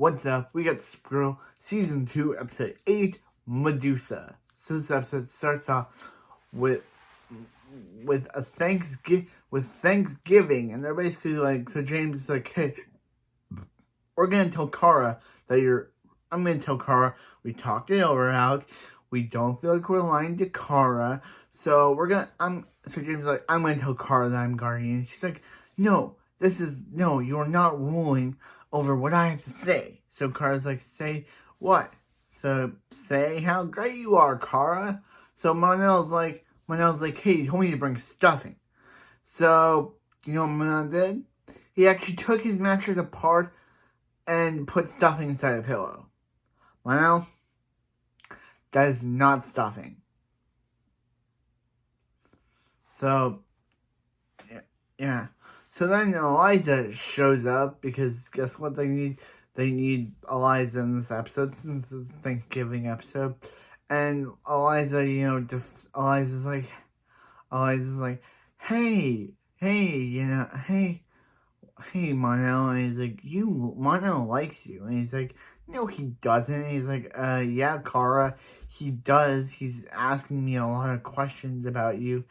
What's up? We got Supergirl Season 2, Episode 8, Medusa. So this episode starts off with Thanksgiving, and they're basically like, so James is like, hey, we're gonna tell Kara I'm gonna tell Kara we talked it over out. We don't feel like we're lying to Kara, so so James is like, I'm gonna tell Kara that I'm guardian. She's like, no, you're not ruling over what I have to say. So Kara's like, say what? So say how great you are, Kara. So Monel's like, hey, you told me to bring stuffing. So, you know what Monel did? He actually took his mattress apart and put stuffing inside a pillow. Monel, that is not stuffing. So, yeah. So then Eliza shows up because guess what they need? They need Eliza in this episode since it's a Thanksgiving episode. And Eliza, Eliza's like, hey, Monel. And he's like, Monel likes you. And he's like, no, he doesn't. And he's like, yeah, Kara, he does. He's asking me a lot of questions about you.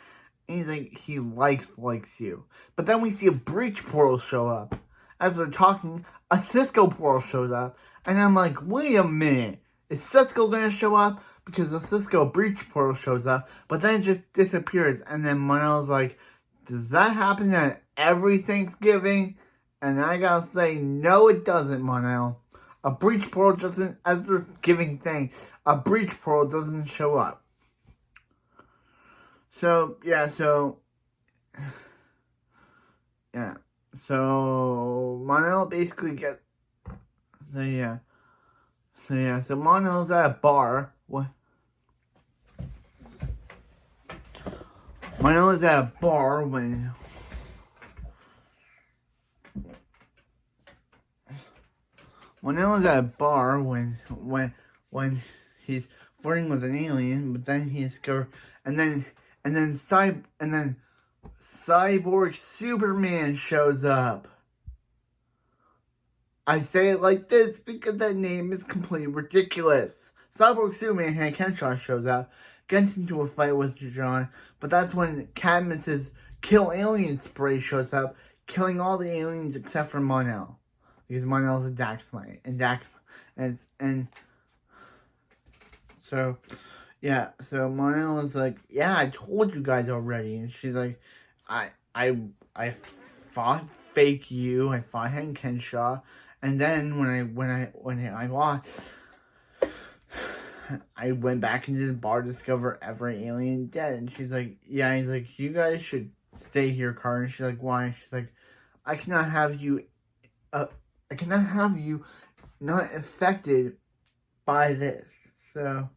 And he's like, he likes you. But then we see a breach portal show up. As they're talking, a Cisco portal shows up. And I'm like, wait a minute. Is Cisco going to show up? Because the Cisco breach portal shows up. But then it just disappears. And then Monel's like, does that happen at every Thanksgiving? And I gotta say, no, it doesn't, Monel. A breach portal doesn't, as they're giving thanks, a breach portal doesn't show up. So Monel basically so Monel's at a bar. Monel is at a bar when he's flirting with an alien, but then he discovers, and then Cyborg Superman shows up. I say it like this because that name is completely ridiculous. Cyborg Superman and Kenshaw shows up, gets into a fight with John, but that's when Cadmus's kill alien spray shows up, killing all the aliens except for Monel. Because Monel's a Daxmite. So Monel is like, yeah, I told you guys already. And she's like, I fought fake you. I fought Hank Kenshaw. And then when I lost, I went back into the bar to discover every alien dead. And she's like, yeah. And he's like, you guys should stay here, Carter. And she's like, why? And she's like, I cannot have you not affected by this. So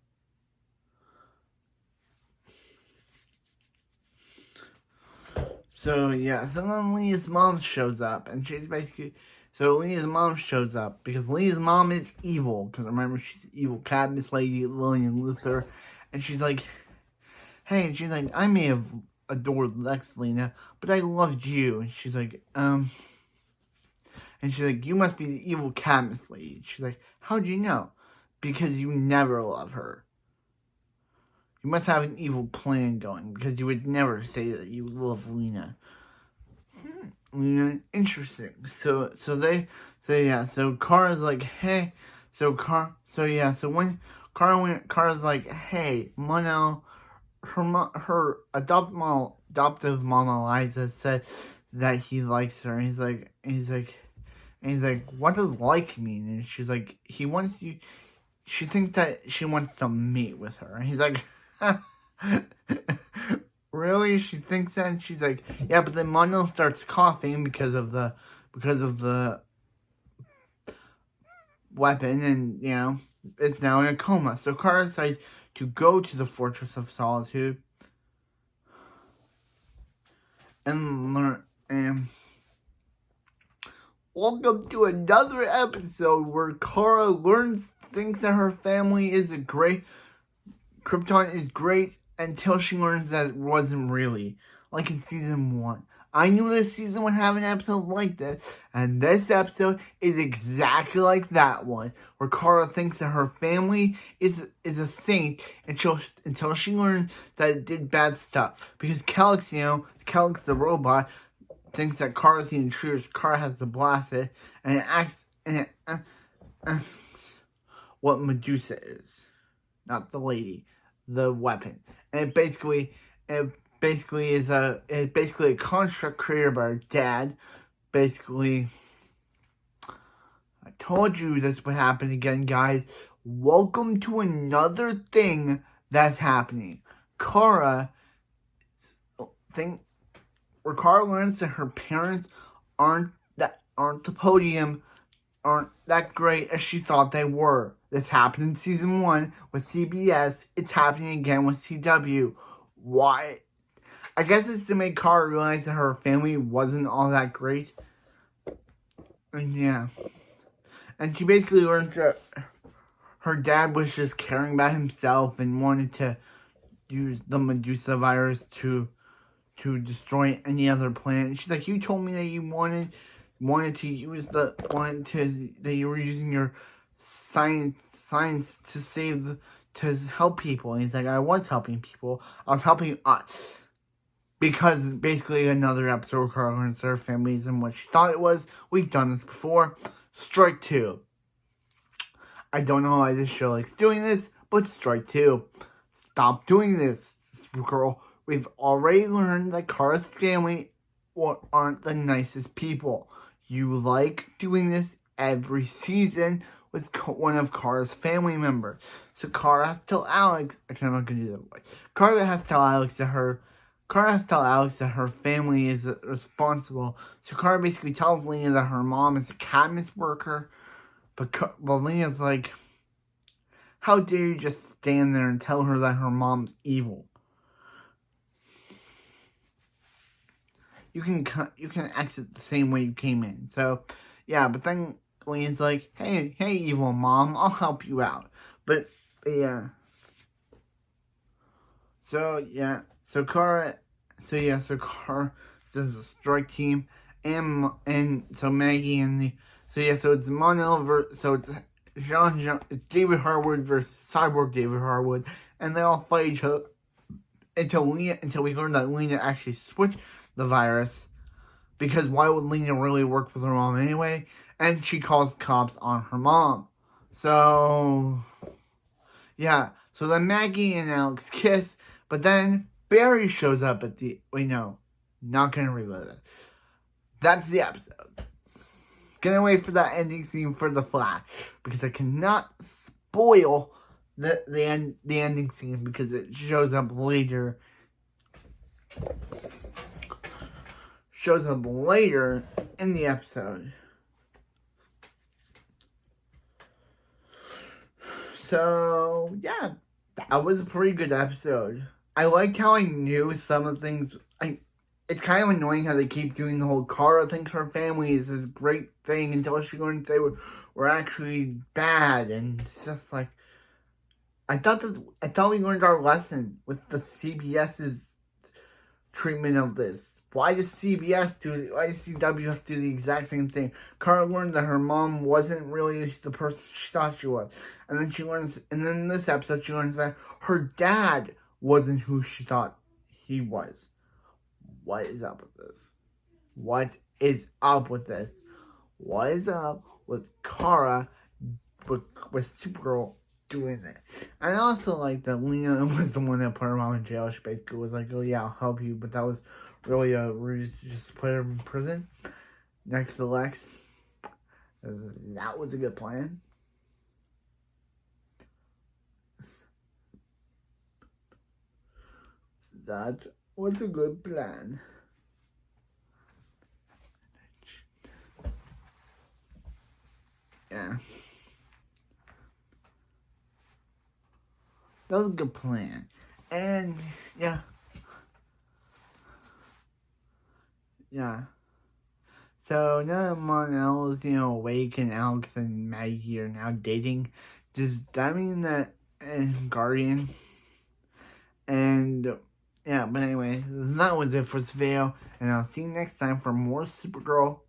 then Leah's mom shows up, and she's basically, Leah's mom shows up, because Leah's mom is evil, because remember, she's evil Cadmus Lady, Lillian Luthor, and she's like, hey, and she's like, I may have adored Lex, Lena, but I loved you, and she's like, you must be the evil Cadmus Lady. She's like, how'd you know? Because you never love her. You must have an evil plan going, because you would never say that you love Lena. Lena, interesting. So Kara's like, hey, when Kara's like, hey, Monel, her adoptive mom Eliza said that he likes her, and he's like, what does like mean? And she's like, she thinks that she wants to meet with her, and he's like, really? She thinks that? And she's like, yeah, but then Monel starts coughing because of the weapon, and it's now in a coma. So Kara decides to go to the Fortress of Solitude and learn. And welcome to another episode where Kara thinks that her family is Krypton is great until she learns that it wasn't really. Like in season 1. I knew this season would have an episode like this, and this episode is exactly like that one, where Kara thinks that her family is a saint until she learns that it did bad stuff. Because Kelix, Kelix the robot, thinks that Kara's the intruder. Kara has to blast it, and it asks what Medusa is, not the lady, the weapon, and it basically is a construct created by her dad. Basically, I told you this would happen again, guys. Welcome to another thing that's happening. Kara learns that her parents aren't the podium, aren't that great as she thought they were. This happened in season 1 with CBS. It's happening again with CW. Why? I guess it's to make Kara realize that her family wasn't all that great. And yeah. And she basically learned that her dad was just caring about himself and wanted to use the Medusa virus to destroy any other planet. She's like, you told me that you wanted to use that you were using your science to help people. And he's like, I was helping people. I was helping us. Because basically another episode where Kara learns that her family isn't what she thought it was. We've done this before. Strike 2. I don't know why this show likes doing this, but strike 2. Stop doing this, Supergirl. We've already learned that Kara's family aren't the nicest people. You like doing this every season with one of Kara's family members. So Kara has to tell Alex. Actually, I'm not going to do that voice. Kara has to tell Alex that her family is responsible. So Kara basically tells Lena that her mom is a Cadmus worker. But Lena's like, how dare you just stand there and tell her that her mom's evil? You can exit the same way you came in. So, yeah, but then Lena's like, hey, evil mom, I'll help you out. But yeah. So Kara does a strike team, and so Maggie and so it's Monel it's David Harwood versus Cyborg David Harwood, and they all fight each other until we learn that Lena actually switched the virus, because why would Lena really work with her mom anyway? And she calls cops on her mom. So yeah, so then Maggie and Alex kiss, but then Barry shows up at the... Wait, no. Not gonna relive it. That's the episode. Gonna wait for that ending scene for the Flash, because I cannot spoil the ending scene, because it shows up later. Shows up later in the episode. So, yeah. That was a pretty good episode. I liked how I knew some of the things. It's kind of annoying how they keep doing the whole Kara thinks her family is this great thing until she learns they were actually bad, and it's just like, I thought we learned our lesson with the CBS's treatment of this. Why does CW have to do the exact same thing? Kara learned that her mom wasn't really the person she thought she was, and then in this episode she learns that her dad wasn't who she thought he was. What is up with this? What is up with this? What is up with Kara with Supergirl doing that? I also like that Lena was the one that put her mom in jail. She basically was like, oh yeah, I'll help you, but that was really a ruse to just put her in prison next to Lex. That was a good plan. That was a good plan. Yeah. That was a good plan. And, yeah. Yeah. So, now that Monel is, awake and Alex and Maggie are now dating, does that mean that Guardian and Yeah, but anyway, that was it for this video, and I'll see you next time for more Supergirl